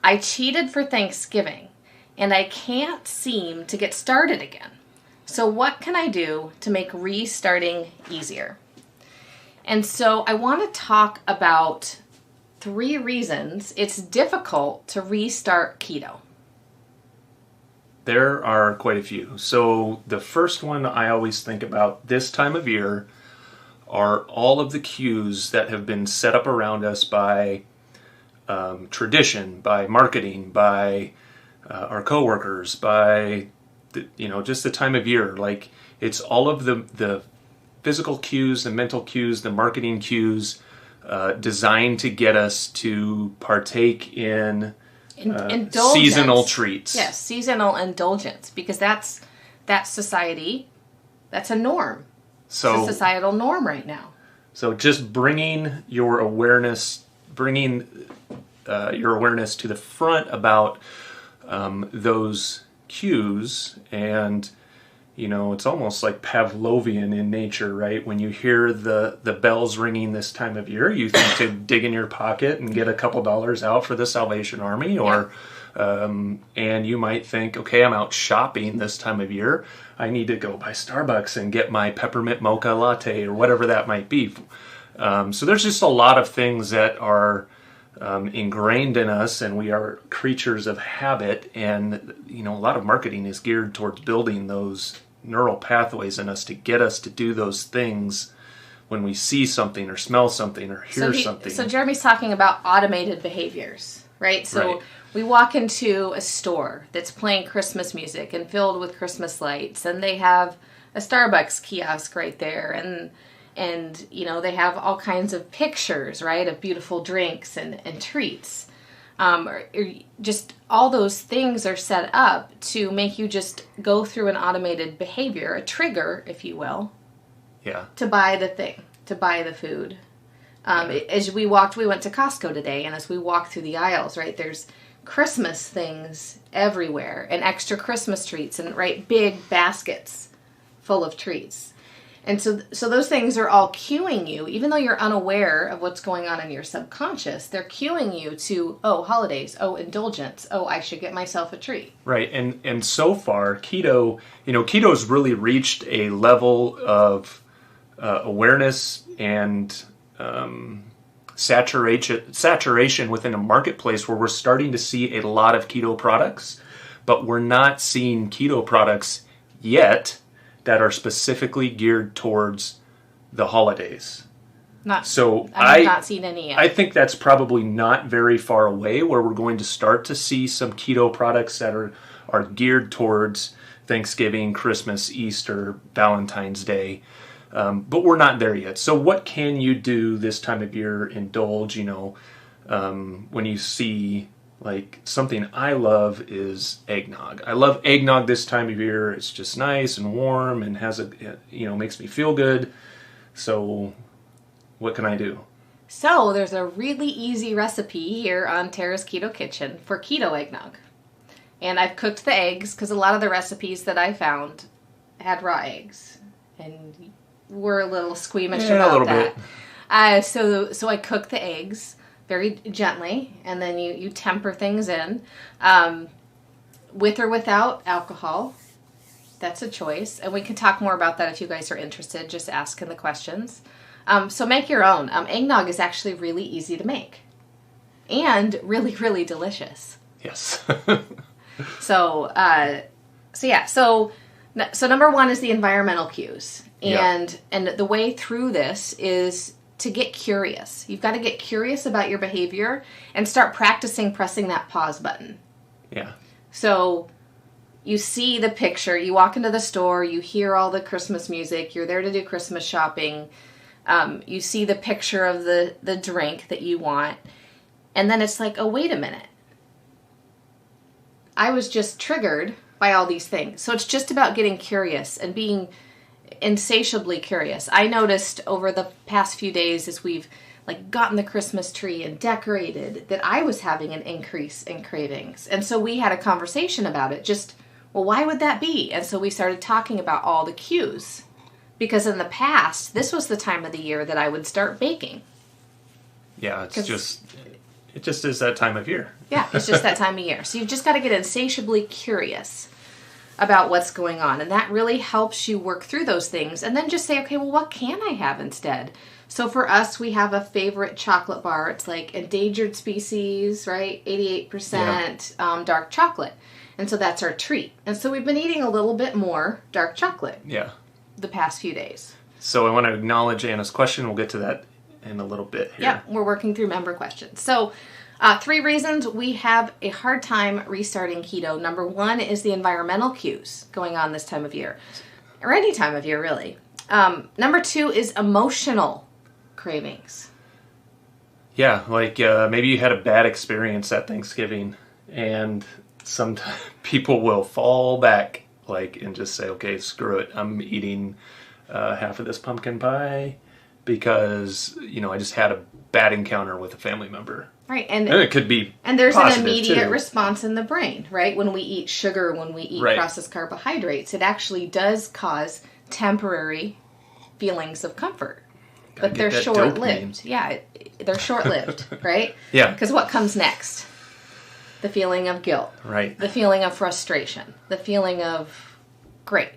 I cheated for Thanksgiving, and I can't seem to get started again. So what can I do to make restarting easier? And so I want to talk about 3 reasons it's difficult to restart keto. There are quite a few. So the first one I always think about this time of year are all of the cues that have been set up around us by tradition, by marketing, by our coworkers, by just the time of year. Like, it's all of the physical cues, the mental cues, the marketing cues designed to get us to partake in seasonal treats. Yes, seasonal indulgence, because that's society. That's a norm. So, it's a societal norm right now. So just bringing your awareness to the front about those cues, and it's almost like Pavlovian in nature, right? When you hear the bells ringing this time of year, you think to dig in your pocket and get a couple dollars out for the Salvation Army, or and you might think, okay, I'm out shopping this time of year. I need to go by Starbucks and get my peppermint mocha latte or whatever that might be. So there's just a lot of things that are ingrained in us, and we are creatures of habit, and a lot of marketing is geared towards building those neural pathways in us to get us to do those things when we see something or smell something or hear something. So Jeremy's talking about automated behaviors, right? So we walk into a store that's playing Christmas music and filled with Christmas lights, and they have a Starbucks kiosk right there, and they have all kinds of pictures, right, of beautiful drinks and treats. Or just all those things are set up to make you just go through an automated behavior, a trigger, if you will, to buy the thing, to buy the food. As we went to Costco today, and as we walked through the aisles, right, there's Christmas things everywhere, and extra Christmas treats, and big baskets full of treats. And so those things are all cueing you, even though you're unaware of what's going on in your subconscious. They're cueing you to, holidays, indulgence, I should get myself a treat. Right, and so far, keto's really reached a level of awareness and saturation within a marketplace where we're starting to see a lot of keto products, but we're not seeing keto products yet that are specifically geared towards the holidays. I've not seen any yet. I think that's probably not very far away, where we're going to start to see some keto products that are geared towards Thanksgiving, Christmas, Easter, Valentine's Day. But we're not there yet. So what can you do this time of year? Indulge, when you see, like, something I love is eggnog. I love eggnog this time of year. It's just nice and warm and makes me feel good. So what can I do? So there's a really easy recipe here on Tara's Keto Kitchen for keto eggnog. And I've cooked the eggs, because a lot of the recipes that I found had raw eggs. And we're a little squeamish about that. So I cook the eggs very gently, and then you temper things in, with or without alcohol. That's a choice, and we can talk more about that if you guys are interested. Just ask in the questions. So make your own. Eggnog is actually really easy to make, and really, really delicious. Yes. So number 1 is the environmental cues, and the way through this is to get curious. You've got to get curious about your behavior and start practicing pressing that pause button. Yeah. So you see the picture, you walk into the store, you hear all the Christmas music, you're there to do Christmas shopping, you see the picture of the drink that you want, and then it's like, oh, wait a minute. I was just triggered by all these things. So it's just about getting curious and being insatiably curious. I noticed over the past few days, as we've gotten the Christmas tree and decorated, that I was having an increase in cravings. And so we had a conversation about it. Why would that be? And so we started talking about all the cues. Because in the past, this was the time of the year that I would start baking. Yeah, it's just It just is that time of year. Yeah, it's just that time of year. So you've just got to get insatiably curious about what's going on. And that really helps you work through those things. And then just say, okay, well, what can I have instead? So for us, we have a favorite chocolate bar. It's like endangered species, right? 88% dark chocolate. And so that's our treat. And so we've been eating a little bit more dark chocolate the past few days. So I want to acknowledge Anna's question. We'll get to that in a little bit here. Yep, we're working through member questions. So 3 reasons we have a hard time restarting keto. Number 1 is the environmental cues going on this time of year, or any time of year, really. Number 2 is emotional cravings. Yeah, like maybe you had a bad experience at Thanksgiving, and sometimes people will fall back and just say, okay, screw it, I'm eating half of this pumpkin pie because, I just had a bad encounter with a family member. Right, and it could be and there's an immediate too. Response in the brain, right? When we eat sugar, when we eat processed carbohydrates, it actually does cause temporary feelings of comfort. But they're short-lived. Dopamine. Yeah, they're short-lived, right? Yeah. Because what comes next? The feeling of guilt. Right. The feeling of frustration. The feeling of, great,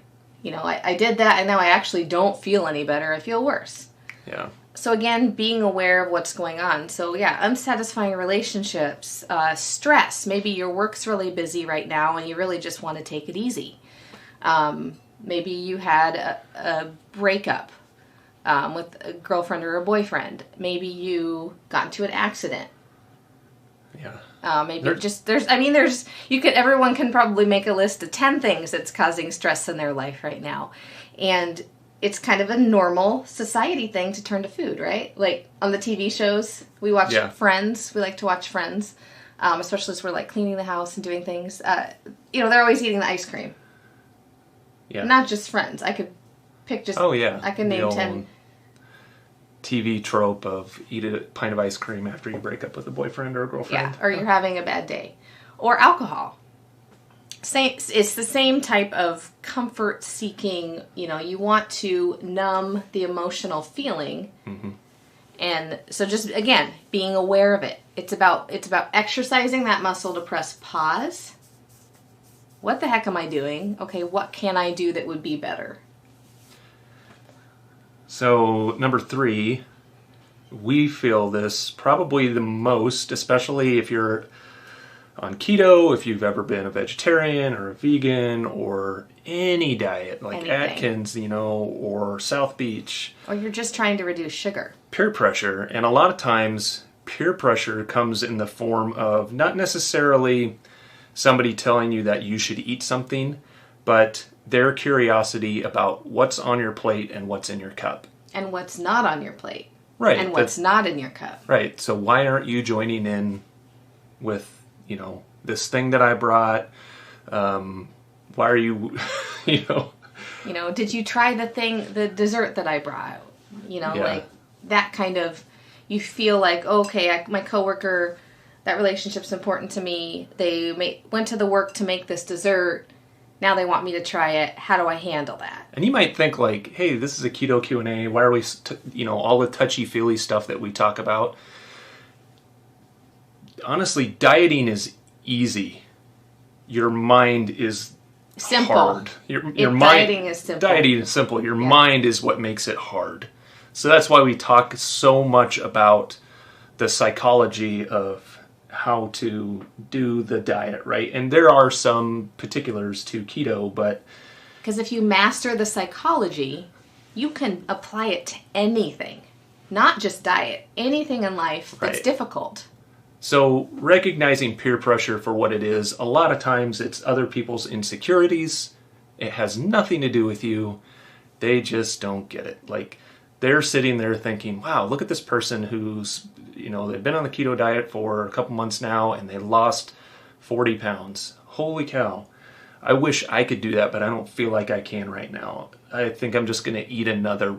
I did that and now I actually don't feel any better. I feel worse. Yeah. So again, being aware of what's going on. So yeah, unsatisfying relationships, stress. Maybe your work's really busy right now and you really just want to take it easy. Maybe you had a breakup with a girlfriend or a boyfriend. Maybe you got into an accident. Yeah. Everyone can probably make a list of 10 things that's causing stress in their life right now. And it's kind of a normal society thing to turn to food, right? Like on the TV shows, we watch Friends. We like to watch Friends, especially as we're cleaning the house and doing things. They're always eating the ice cream. Yeah. Not just Friends. I could pick just... Oh, yeah. I can name 10... TV trope of eat a pint of ice cream after you break up with a boyfriend or a girlfriend. Yeah, or you're having a bad day. Or alcohol. It's the same type of comfort-seeking, you want to numb the emotional feeling. Mm-hmm. And so just, again, being aware of it. It's about exercising that muscle to press pause. What the heck am I doing? Okay, what can I do that would be better? So, number 3, we feel this probably the most, especially if you're on keto, if you've ever been a vegetarian or a vegan or any diet like anything. Atkins, or South Beach. Or you're just trying to reduce sugar. Peer pressure. And a lot of times, peer pressure comes in the form of not necessarily somebody telling you that you should eat something, but their curiosity about what's on your plate and what's in your cup. And what's not on your plate. Right. And what's not in your cup. Right. So why aren't you joining in with, this thing that I brought? Why are you, did you try the dessert that I brought? That kind of, you feel like, okay, my coworker, that relationship's important to me. They went to the work to make this dessert. Now they want me to try it. How do I handle that? And you might think hey, this is a Keto Q&A. Why are we, all the touchy-feely stuff that we talk about? Honestly, dieting is easy. Your mind is simple. Hard. Dieting is simple. Dieting is simple. Your mind is what makes it hard. So that's why we talk so much about the psychology of how to do the diet, right? And there are some particulars to keto, but... Because if you master the psychology, you can apply it to anything. Not just diet. Anything in life that's difficult. So recognizing peer pressure for what it is, a lot of times it's other people's insecurities. It has nothing to do with you. They just don't get it. They're sitting there thinking, wow, look at this person who's... they've been on the keto diet for a couple months now and they lost 40 pounds. Holy cow. I wish I could do that, but I don't feel like I can right now. I think I'm just going to eat another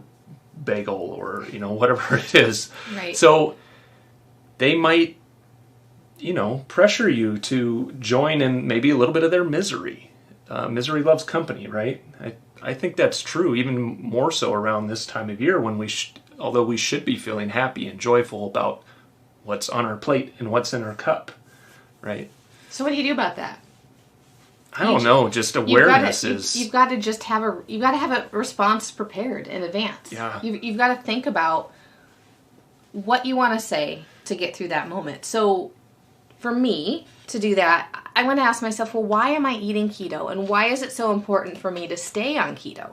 bagel or, whatever it is. Right. So they might, pressure you to join in maybe a little bit of their misery. Misery loves company, right? I think that's true, even more so around this time of year when although we should be feeling happy and joyful about what's on our plate and what's in our cup, right? So what do you do about that? I don't know. Just awareness is. You've got to just have a response prepared in advance. Yeah. You've got to think about what you want to say to get through that moment. So for me to do that, I want to ask myself, well, why am I eating keto? And why is it so important for me to stay on keto?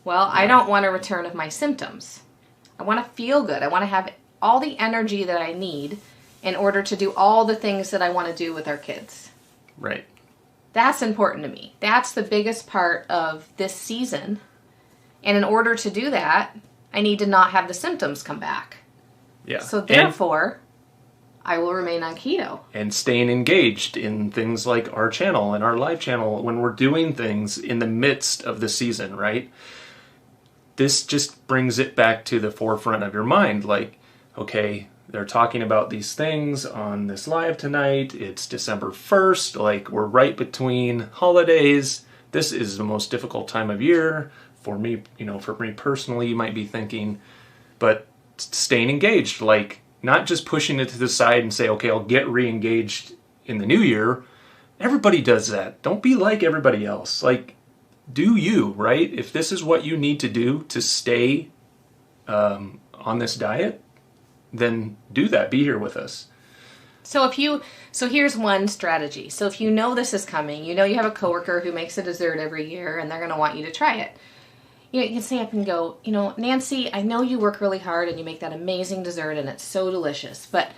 Well, I don't want a return of my symptoms. I want to feel good. I want to have all the energy that I need in order to do all the things that I want to do with our kids. Right. That's important to me. That's the biggest part of this season. And in order to do that, I need to not have the symptoms come back. Yeah. So therefore, I will remain on keto. And staying engaged in things like our channel and our live channel when we're doing things in the midst of the season, right? This just brings it back to the forefront of your mind. Like, okay, they're talking about these things on this live tonight. It's December 1st. Like, we're right between holidays. This is the most difficult time of year for me. For me personally, you might be thinking, but staying engaged, like not just pushing it to the side and say, okay, I'll get re-engaged in the new year. Everybody does that. Don't be like everybody else. Like, do you, right? If this is what you need to do to stay on this diet, then do that. Be here with us. So here's one strategy. So if you know this is coming, you have a coworker who makes a dessert every year and they're going to want you to try it. You can say up and go, Nancy, I know you work really hard and you make that amazing dessert and it's so delicious, but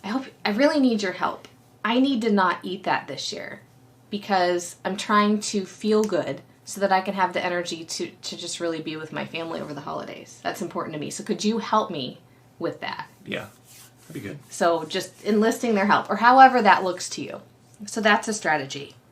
I really need your help. I need to not eat that this year because I'm trying to feel good so that I can have the energy to just really be with my family over the holidays. That's important to me. So could you help me with that? Yeah, that'd be good. So just enlisting their help or however that looks to you. So that's a strategy.